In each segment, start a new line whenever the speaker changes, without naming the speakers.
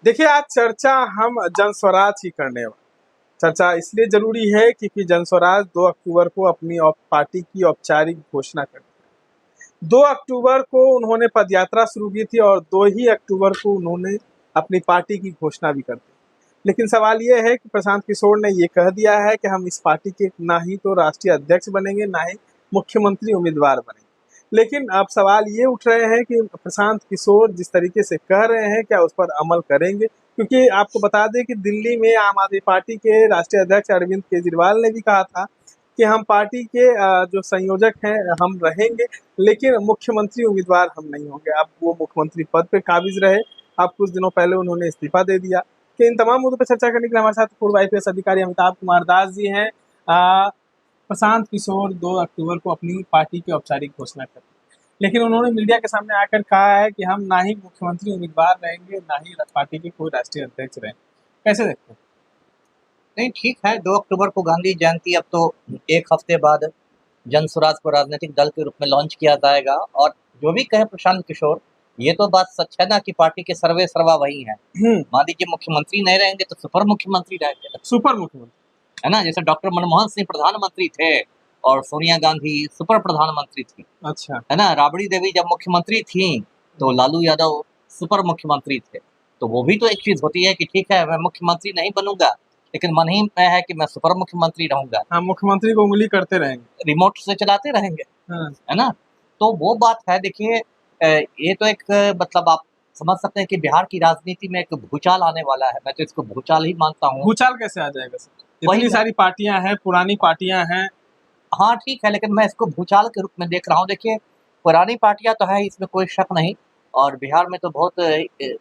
देखिए, आज चर्चा हम जनस्वराज की करने वाले। चर्चा इसलिए जरूरी है क्योंकि जनस्वराज 2 अक्टूबर को अपनी पार्टी की औपचारिक घोषणा कर दी। 2 अक्टूबर को उन्होंने पदयात्रा शुरू की थी और 2 ही अक्टूबर को उन्होंने अपनी पार्टी की घोषणा भी कर दी। लेकिन सवाल ये है कि प्रशांत किशोर ने ये कह दिया है कि हम इस पार्टी के ना ही तो राष्ट्रीय अध्यक्ष बनेंगे, ना ही मुख्यमंत्री उम्मीदवार बनेंगे। लेकिन अब सवाल ये उठ रहे हैं कि प्रशांत किशोर जिस तरीके से कह रहे हैं, क्या उस पर अमल करेंगे? क्योंकि आपको बता दें कि दिल्ली में आम आदमी पार्टी के राष्ट्रीय अध्यक्ष अरविंद केजरीवाल ने भी कहा था कि हम पार्टी के जो संयोजक हैं हम रहेंगे, लेकिन मुख्यमंत्री उम्मीदवार हम नहीं होंगे। अब वो मुख्यमंत्री पद पे काबिज रहे। अब कुछ दिनों पहले उन्होंने इस्तीफा दे दिया। कि इन तमाम मुद्दों पर चर्चा करने के लिए हमारे साथ पूर्व आईपीएस अधिकारी अमिताभ कुमार दास जी हैं। प्रशांत किशोर 2 अक्टूबर को अपनी पार्टी की औपचारिक घोषणा कर दी, लेकिन उन्होंने मीडिया के सामने आकर कहा है कि हम ना ही मुख्यमंत्री उम्मीदवार रहेंगे, ना ही पार्टी के कोई राष्ट्रीय अध्यक्ष रहेंगे। कैसे देखते हैं?
नहीं, ठीक है। 2 अक्टूबर को गांधी जयंती, अब तो एक हफ्ते बाद जनसुराज को राजनीतिक दल के रूप में लॉन्च किया जाएगा। और जो भी कहे प्रशांत किशोर, ये तो बात सच है ना कि पार्टी के सर्वे सर्वा वही है। मान लीजिए मुख्यमंत्री नहीं रहेंगे तो सुपर मुख्यमंत्री रहेंगे,
सुपर मुख्यमंत्री
है ना। जैसे डॉक्टर मनमोहन सिंह प्रधानमंत्री थे और सोनिया गांधी सुपर प्रधानमंत्री थी,
अच्छा
है ना। राबड़ी देवी जब मुख्यमंत्री थी तो लालू यादव सुपर मुख्यमंत्री थे। तो वो भी तो एक चीज होती है कि ठीक है, मैं मुख्यमंत्री नहीं बनूंगा, लेकिन मन ही में है कि मैं सुपर मुख्यमंत्री रहूंगा।
हाँ, मुख्यमंत्री को उंगली करते रहेंगे,
रिमोट से चलाते रहेंगे,
हाँ।
है ना। तो वो बात है। देखिए, ये तो एक मतलब आप समझ सकते हैं कि बिहार की राजनीति में एक भूचाल आने वाला है। मैं तो इसको भूचाल ही मानता हूँ।
भूचाल कैसे आ जाएगा सर? इतनी सारी पार्टियां हैं, पुरानी पार्टियां हैं।
हाँ ठीक है, लेकिन मैं इसको भूचाल के रूप में देख रहा हूँ। देखिए, पुरानी पार्टियां तो है, इसमें कोई शक नहीं। और बिहार में तो बहुत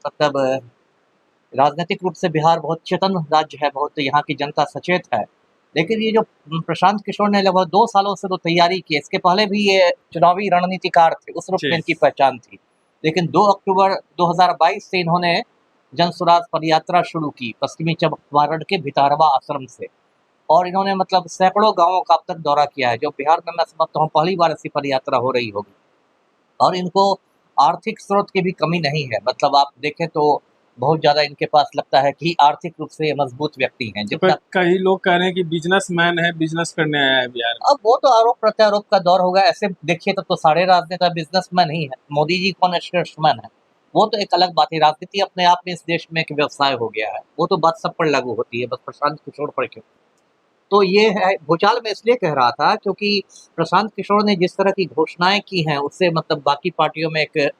मतलब राजनीतिक रूप से बिहार बहुत चेतन राज्य है, बहुत यहाँ की जनता सचेत है। लेकिन ये जो प्रशांत किशोर ने लगभग 2 सालों से तो तैयारी की, इसके पहले भी ये चुनावी रणनीतिकार थे, उस रूप में इनकी पहचान थी। लेकिन 2 अक्टूबर 2022 से इन्होंने जनसुराज पदयात्रा शुरू की पश्चिमी चंपारण के भितारवा आश्रम से। और इन्होंने मतलब सैकड़ों गांवों का अब तक दौरा किया है, जो बिहार में मैं समझता हूँ पहली बार ऐसी पदयात्रा हो रही होगी। और इनको आर्थिक स्रोत की भी कमी नहीं है। मतलब आप देखें तो बहुत ज्यादा इनके पास लगता है कि आर्थिक रूप से मजबूत व्यक्ति हैं। जितना
कई लोग कह रहे हैं कि बिजनेसमैन है, बिजनेस करने आया है बिहार में।
अब वो तो आरोप प्रत्यारोप का दौर होगा। ऐसे देखिए तो सारे राजनेता बिजनेसमैन ही है। मोदी जी कौन स्टेट्समैन है? वो तो एक अलग बात है। राजनीति अपने आप में इस देश में एक व्यवसाय हो गया है, वो तो बात सब पर लागू होती है, बस प्रशांत किशोर पर क्यों? तो ये है भूचाल। में इसलिए कह रहा था क्योंकि प्रशांत किशोर ने जिस तरह की घोषणाएं की हैं, उससे मतलब बाकी पार्टियों में एक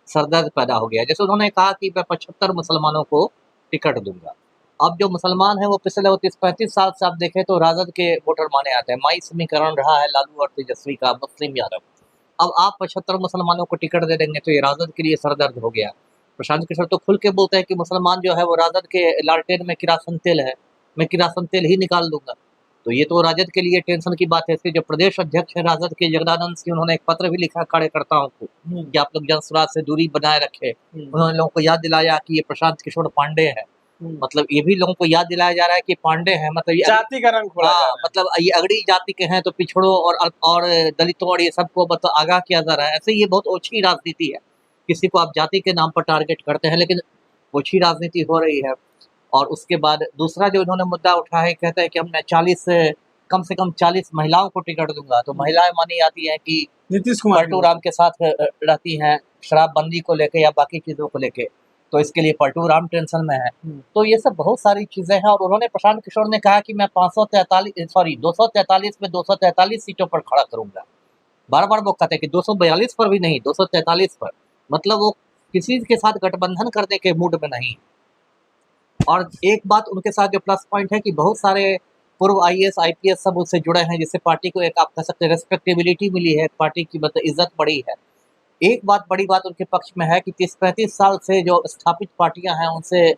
सरदर्द पैदा हो गया। जैसे उन्होंने कहा कि मैं 75 मुसलमानों को टिकट दूंगा। अब जो मुसलमान है वो पिछले 30-35 साल से आप देखें तो राजद के वोटर माने आते हैं। माई समीकरण रहा है लालू और तेजस्वी का, मुस्लिम यादव। अब आप 75 मुसलमानों को टिकट दे देंगे तो ये राजद के लिए सरदर्द हो गया। प्रशांत किशोर तो खुल के बोलते हैं कि मुसलमान जो है वो राजद के लालटेन में किरासन तेल है, मैं किरासन तेल ही निकाल दूंगा। तो ये तो राजद के लिए टेंशन की बात है। इसके जो प्रदेश अध्यक्ष है राजद के जगदानंद सिंह, उन्होंने एक पत्र भी लिखा कार्यकर्ताओं को कि आप लोग जनसुराज से दूरी बनाए रखे। उन्होंने लोगों को याद दिलाया कि ये प्रशांत किशोर पांडे है। मतलब ये भी लोगों को याद दिलाया जा रहा है कि पांडे है, मतलब ये
जाति का रंग खोला जा रहा है।
मतलब ये अगड़ी जाति के हैं तो पिछड़ों और दलितों और ये सबको मतलब आगाह किया जा रहा है। ऐसे ये बहुत ओछी राजनीति है। किसी को आप जाति के नाम पर टारगेट करते हैं, लेकिन ओछी राजनीति हो रही है। और उसके बाद दूसरा जो इन्होंने मुद्दा उठाया है, कहते हैं कि हमने 40 कम से कम 40 महिलाओं को टिकट दूंगा। तो महिलाएं मानी जाती हैं कि
नीतीश कुमार
पलटू राम के साथ रहती हैं शराबबंदी को लेके या बाकी चीजों को लेके, तो इसके लिए पलटू राम टेंशन में है। तो ये सब बहुत सारी चीजें हैं। और उन्होंने प्रशांत किशोर ने कहा कि मैं 243 में 243 सीटों पर खड़ा करूंगा। बार बार वो कहते हैं कि 242 पर भी नहीं, 243 पर। मतलब वो किसी के साथ गठबंधन करने के मूड में नहीं। और एक बात उनके साथ जो प्लस पॉइंट है कि बहुत सारे पूर्व आईएएस आईपीएस सब उससे जुड़े हैं, जिससे पार्टी को एक आप कह सकते हैं रेस्पेक्टेबिलिटी मिली है, पार्टी की मतलब इज्जत बढ़ी है। एक बात बड़ी बात उनके पक्ष में है कि 30-35 साल से जो स्थापित पार्टियां हैं उनसे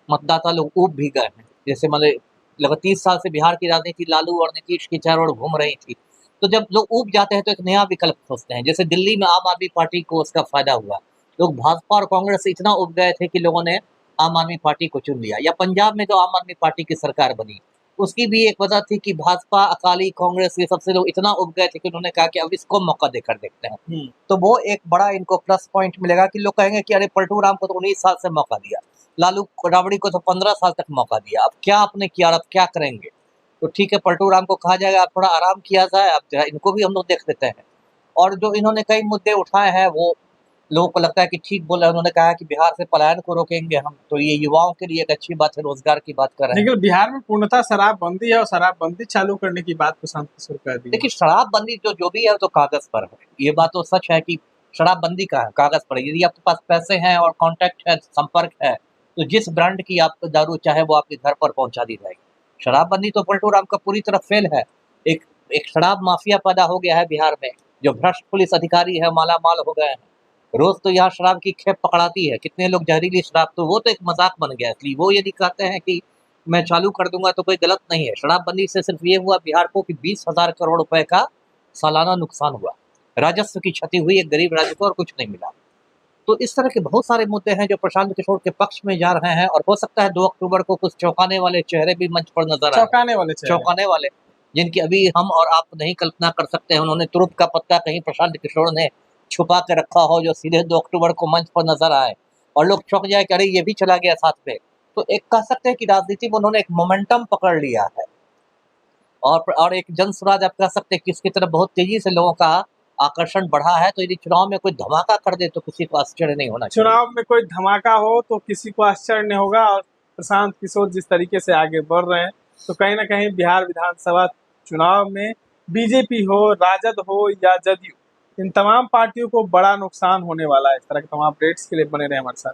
मतदाता लोग ऊब भी गए हैं। जैसे मतलब लगभग 30 साल से बिहार की राजनीति लालू और नीतीश की चारों ओर घूम रही थी। तो जब लोग ऊब जाते हैं तो एक नया विकल्प खोजते हैं। जैसे दिल्ली में आम आदमी पार्टी को उसका फायदा हुआ। लोग भाजपा और कांग्रेस से इतना उब गए थे कि लोगों ने आम आदमी पार्टी को चुन लिया। या पंजाब में जो आम आदमी पार्टी की सरकार बनी, उसकी भी एक वजह थी कि भाजपा, अकाली, कांग्रेस ये सबसे लोग इतना उब गए थे कि उन्होंने कहा कि अब इसको मौका देकर देखते हैं। तो वो एक बड़ा इनको प्लस पॉइंट मिलेगा कि लोग कहेंगे कि अरे पलटू राम को तो 19 साल से मौका दिया, लालू राबड़ी को तो 15 साल तक मौका दिया, अब क्या आपने किया और अब क्या करेंगे? तो ठीक है, पलटू राम को कहा जाएगा आप थोड़ा आराम किया जाए, अब जो है इनको भी हम लोग देख लेते हैं। और जो इन्होंने कई मुद्दे उठाए हैं वो लोगों को लगता है कि ठीक बोला, उन्होंने कहा है कि बिहार से पलायन को रोकेंगे हम, तो ये युवाओं के लिए एक अच्छी बात है, रोजगार की बात कर रहे हैं।
लेकिन बिहार में पूर्णतः शराबबंदी है और शराबबंदी चालू करने की बात प्रशांत किशोर कर दी है।
देखिए, शराबबंदी जो भी है वो तो कागज पर है, ये बात तो सच है कि शराबबंदी का है, कागज पर है। यदि आपके पास पैसे हैं और कॉन्टैक्ट है, संपर्क है, तो जिस ब्रांड की आप दारू चाहे वो आपके घर पर पहुंचा दी जाएगी। शराबबंदी तो पलटू राम का पूरी तरह फेल है। एक एक शराब माफिया पैदा हो गया है बिहार में, जो भ्रष्ट पुलिस अधिकारी है माला माल हो गए हैं। रोज तो यहाँ शराब की खेप पकड़ाती है, कितने लोग जहरीली शराब, तो वो तो एक मजाक बन गया। इसलिए वो यदि कहते हैं कि मैं चालू कर दूंगा तो कोई गलत नहीं है। शराबबंदी से सिर्फ ये हुआ बिहार को कि 20,000 करोड़ रुपए का सालाना नुकसान हुआ, राजस्व की क्षति हुई एक गरीब राज्य को, और कुछ नहीं मिला। तो इस तरह के बहुत सारे मुद्दे हैं जो प्रशांत किशोर के पक्ष में जा रहे हैं, और हो सकता है 2 अक्टूबर को कुछ चौंकाने वाले चेहरे भी मंच पर नजर आए,
चौंकाने वाले चेहरे।
चौंकाने वाले, जिनकी अभी हम और आप नहीं कल्पना कर सकते हैं। उन्होंने तुरुप का पत्ता कहीं प्रशांत किशोर ने छुपा के रखा हो, जो सीधे 2 अक्टूबर को मंच पर नजर आए और लोग चौंक जाए कि अरे ये भी चला गया साथ में। तो एक कह सकते हैं कि राजनीति में उन्होंने एक मोमेंटम पकड़ लिया है, और एक जन स्वराज आप कह सकते हैं कि इसकी तरफ बहुत तेजी से लोगों का आकर्षण बढ़ा है। तो यदि चुनाव में कोई धमाका कर दे तो किसी को आश्चर्य नहीं होना चाहिए।
चुनाव में कोई धमाका हो तो किसी को आश्चर्य नहीं होगा। और प्रशांत किशोर जिस तरीके से आगे बढ़ रहे हैं, तो कहीं ना कहीं बिहार विधानसभा चुनाव में बीजेपी हो, राजद हो या जदयू, इन तमाम पार्टियों को बड़ा नुकसान होने वाला है। इस तरह के तमाम अपडेट्स के लिए बने रहे हमारे साथ।